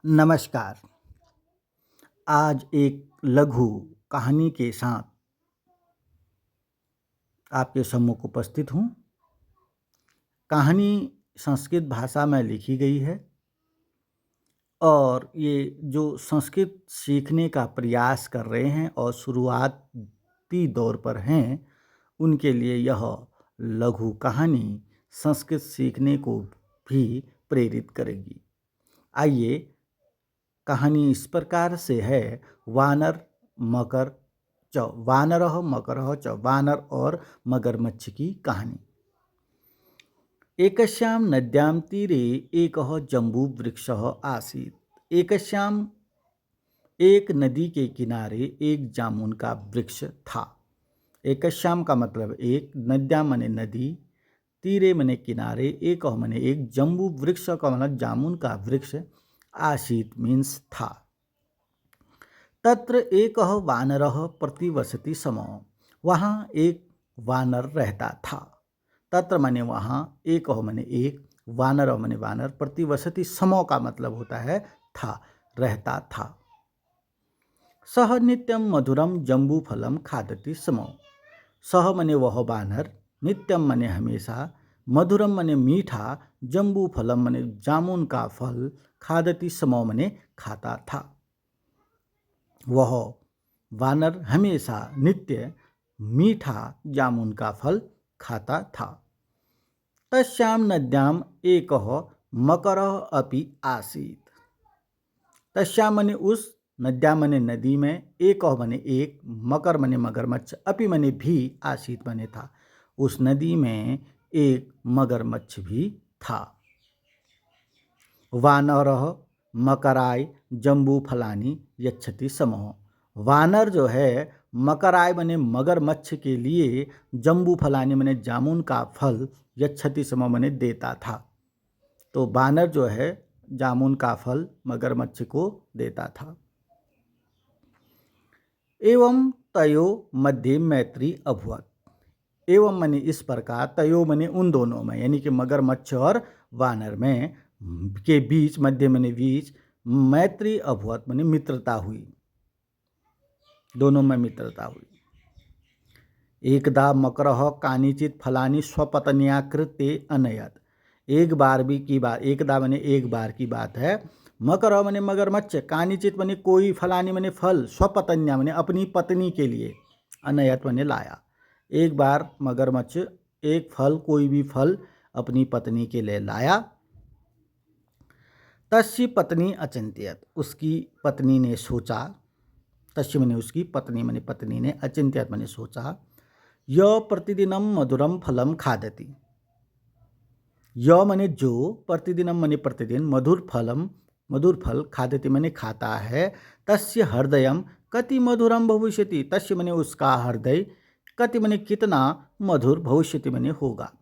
नमस्कार। आज एक लघु कहानी के साथ आपके सम्मुख उपस्थित हूँ। कहानी संस्कृत भाषा में लिखी गई है और ये जो संस्कृत सीखने का प्रयास कर रहे हैं और शुरुआती दौर पर हैं, उनके लिए यह लघु कहानी संस्कृत सीखने को भी प्रेरित करेगी। आइए, कहानी इस प्रकार से है। वानर मकर च वानरः मकरः च वानर और मगरमच्छ की कहानी। एकस्यां नद्यां तीरे एकः जम्बूवृक्षः आसीत्। एक नदी के किनारे एक जामुन का वृक्ष था। एकस्यां का मतलब एक, नद्यां माने नदी, तीरे माने किनारे, एक माने एक, जम्बू वृक्ष का मतलब जामुन का वृक्ष, आसीत मीन्स था। तत्र एक वानरः प्रतिवसति स्म। वहाँ एक वानर रहता था। तत्र माने वहाँ, एक माने एक, वानर माने वानर, प्रतिवसति स्म का मतलब होता है था, रहता था। सह नित्यं मधुरम जम्बूफलम खादति स्म। सह माने वह वानर, नित्यम माने हमेशा, मधुरम माने मीठा, जम्बू फलम माने जामुन का फल, खादति स्म माने खाता था। वह वानर हमेशा नित्य मीठा जामुन का फल खाता था। तस्यां नद्यां एकः मकरः अपि आसीत्। तस्यां माने उस, नद्यां माने नदी में, एकः माने एक, मकर माने मगरमच्छ, अपि माने भी, आसीत् माने था। उस नदी में एक मगरमच्छ भी था। वानरः मकराय जम्बू फलानी यच्छति स्म। वानर जो है मकराय माने मगरमच्छ के लिए, जम्बू फलानी माने जामुन का फल, यच्छति स्म माने देता था। तो वानर जो है जामुन का फल मगरमच्छ को देता था। एवं तयो मध्ये मैत्री अभवत। एवं माने इस प्रकार, तयो माने उन दोनों में, यानी कि मगरमच्छ और वानर में के बीच, मध्य माने बीच, मैत्री अभवत माने मित्रता हुई। दोनों में मित्रता हुई। एकदा मकरः कानिचित फलानि स्वपत्न्या कृते अनयत। एक बार की बात, एकदा माने एक बार की बात है। मकर माने मगरमच्छ, कानिचित माने कोई, फलानी माने फल, स्वपत्न्या माने अपनी पत्नी के लिए, अनयत माने लाया। एक बार मगरमच्छ एक फल, कोई भी फल अपनी पत्नी के लिए लाया। तस्य पत्नी अचिंत्यत, उसकी पत्नी ने सोचा। तस्य माने उसकी, पत्नी माने पत्नी ने, अचिंत्यत माने सोचा। य प्रतिदिनम मधुरम फलम खादति। य माने जो, प्रतिदिनम माने प्रतिदिन, मधुर फल, खादति माने खाता है। तस्य हृदयम कति मधुरम भविष्यति। तस्य माने उसका हृदय, कति माने कितना, मधुर, भविष्यति माने होगा।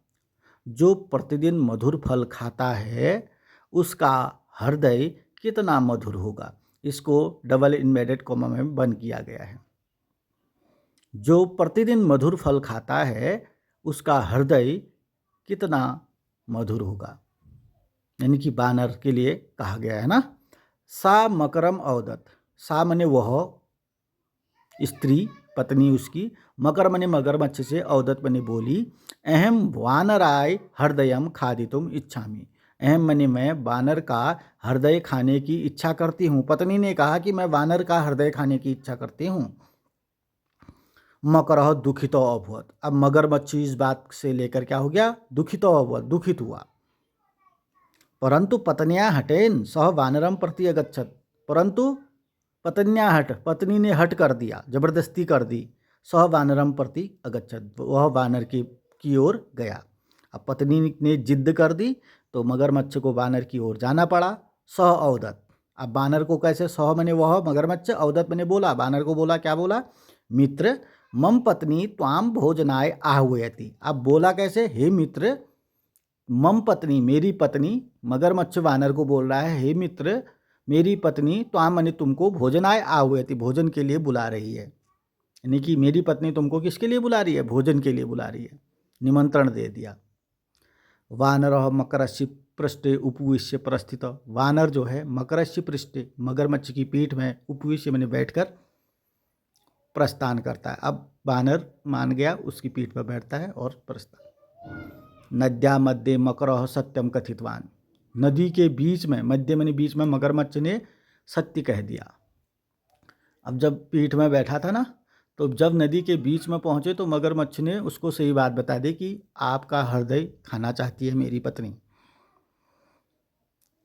जो प्रतिदिन मधुर फल खाता है उसका हृदय कितना मधुर होगा। इसको डबल इन्वर्टेड कॉमा में बंद किया गया है। जो प्रतिदिन मधुर फल खाता है उसका हृदय कितना मधुर होगा, यानी कि वानर के लिए कहा गया है ना। सा मकरम अवदत। सा माने वह स्त्री, पत्नी उसकी, मकर माने मगरमच्छ से, अवदत माने बोली, अहम वानराय हृदयम खादितुम इच्छामि। अहम माने मैं वानर का हृदय खाने की इच्छा करती हूँ। पत्नी ने कहा कि मैं वानर का हृदय खाने की इच्छा करती हूँ। मकरः दुखितो अभवत। अब मगरमच्छ इस बात से लेकर क्या हो गया, दुखितो अभवत, दुखित हुआ। परंतु पत्निया हटेन सह वानरम प्रति अगच्छत। परंतु पत्निया हट, पत्नी ने हट कर दिया, जबरदस्ती कर दी। सह वानरम प्रति अगच्छत, वह वानर की ओर गया। अब पत्नी ने जिद्द कर दी तो मगरमच्छ को वानर की ओर जाना पड़ा। सह अवदत, अब वानर को कैसे, सह माने वह मगरमच्छ, अवदत माने बोला, वानर को बोला, क्या बोला, मित्र मम पत्नी त्वाम भोजनाय आह्वयति। अब बोला कैसे, हे मित्र, मम पत्नी मेरी पत्नी, मगरमच्छ वानर को बोल रहा है, हे मित्र मेरी पत्नी, त्वाम माने तुमको, भोजनाय आह्वयति भोजन के लिए बुला रही है। यानी कि मेरी पत्नी तुमको किसके लिए बुला रही है, भोजन के लिए बुला रही है, निमंत्रण दे दिया। वानरः मकरस्य पृष्ठे उपविश्य प्रस्थित। वानर जो है मकरस्य पृष्ठे, मगरमच्छ की पीठ में उपविश्य मैंने बैठकर प्रस्थान करता है। अब वानर मान गया, उसकी पीठ पर बैठता है और प्रस्थान। नद्या मध्य मकरः सत्यम कथितवान। नदी के बीच में, मध्य मैंने बीच में, मगरमच्छ ने सत्य कह दिया। अब जब पीठ में बैठा था ना, तो जब नदी के बीच में पहुंचे तो मगरमच्छ ने उसको सही बात बता दी कि आपका हृदय खाना चाहती है मेरी पत्नी।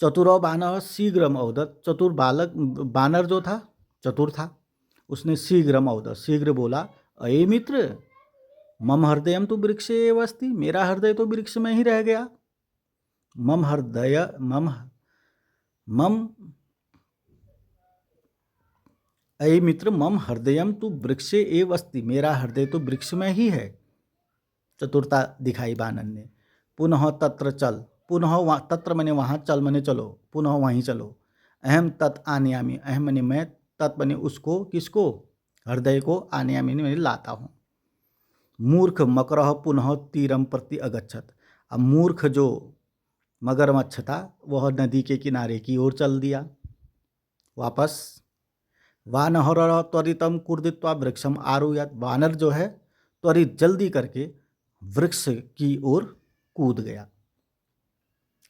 चतुरो बानर शीघ्रम औदत। चतुर बालक बानर जो था, चतुर था, उसने शीघ्रम औदत, शीघ्र बोला, अये मित्र मम हृदयम तो वृक्ष एव अस्ति। मेरा हृदय तो वृक्ष में ही रह गया। मम हृदय मम अये मित्र मम हृदयम तो वृक्ष एव अस्ति। मेरा हृदय तो वृक्ष में ही है। चतुरता दिखाई बानर ने। पुनः तत्र चल, पुनः तत्र मने वहाँ, चल मने चलो, पुनः वहीं चलो। अहम तत् आनयामि, अहम मने मैं, तत् मने उसको, किसको, हृदय को, आनयामि मैंने लाता हूँ। मूर्ख मकरः पुनः तीरम प्रति अगच्छत। अब मूर्ख जो मगरमच्छ था वह नदी के किनारे की ओर चल दिया वापस। वानर त्वरितम कुर्दित्वा वृक्षम आरुह्यात्। वानर जो है त्वरित जल्दी करके वृक्ष की ओर कूद गया।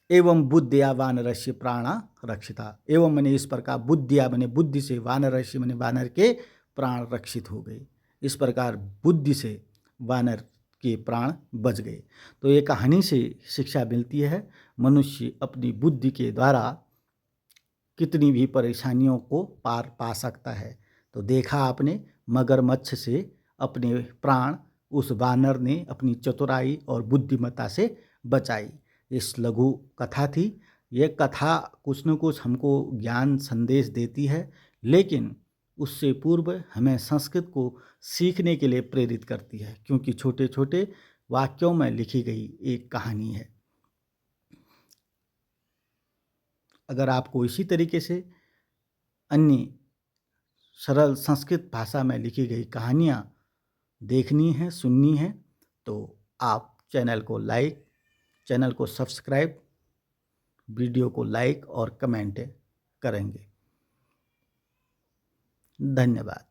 एवं बुद्धिया वानरस्य प्राणा रक्षिता। एवं मैंने इस प्रकार, बुद्धिया मैंने बुद्धि से, वानरस्य मैंने वानर के प्राण रक्षित हो गए। इस प्रकार बुद्धि से वानर के प्राण बच गए। तो ये कहानी से शिक्षा मिलती है, मनुष्य अपनी बुद्धि के द्वारा कितनी भी परेशानियों को पार पा सकता है। तो देखा आपने, मगरमच्छ से अपने प्राण उस वानर ने अपनी चतुराई और बुद्धिमत्ता से बचाई। इस लघु कथा थी। ये कथा कुछ न कुछ हमको ज्ञान संदेश देती है, लेकिन उससे पूर्व हमें संस्कृत को सीखने के लिए प्रेरित करती है, क्योंकि छोटे छोटे वाक्यों में लिखी गई एक कहानी है। अगर आपको इसी तरीके से अन्य सरल संस्कृत भाषा में लिखी गई कहानियाँ देखनी है, सुननी है, तो आप चैनल को सब्सक्राइब, वीडियो को लाइक और कमेंट करेंगे। धन्यवाद।